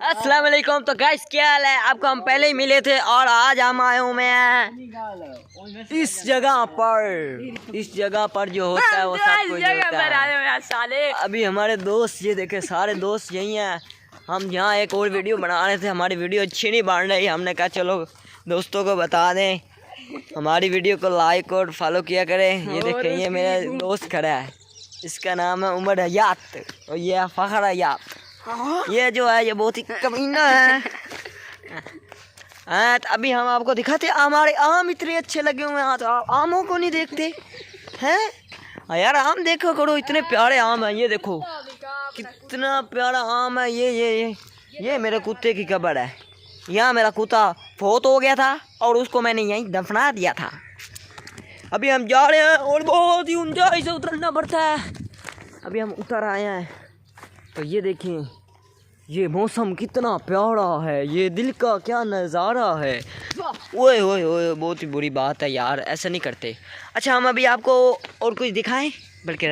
अस्सलाम वालेकुम। तो गाइस क्या हाल है आपको? हम पहले ही मिले थे और आज हम आए हूँ मैं इस जगह पर जो होता है वो सब कुछ होता है। अभी हमारे दोस्त ये देखे, सारे दोस्त यही हैं। हम यहाँ एक और वीडियो बना रहे थे, हमारी वीडियो अच्छी नहीं बन रही। हमने कहा चलो दोस्तों को बता दें, हमारी वीडियो को लाइक और फॉलो किया करें। ये देखें, ये मेरा दोस्त खड़ा है, इसका नाम है उमर हयात और ये है फ़खर हयात। ये जो है ये बहुत ही कमीना है। तो अभी हम आपको दिखाते, हमारे आम इतने अच्छे लगे हुए हैं, तो आमों को नहीं देखते हैं यार। आम देखो करो, इतने प्यारे आम हैं। ये देखो कितना प्यारा आम है। ये मेरे कुत्ते की कब्र है। यहाँ मेरा कुत्ता फौत हो गया था और उसको मैंने यहीं दफना दिया था। अभी हम जा रहे हैं और बहुत ही ऊंचाई से उतरना पड़ता है। अभी हम उतर आए हैं, तो ये देखिए ये मौसम कितना प्यारा है, ये दिल का क्या नज़ारा है। ओए ओए ओए, बहुत ही बुरी बात है यार, ऐसा नहीं करते। अच्छा हम अभी आपको और कुछ दिखाएं बल्कि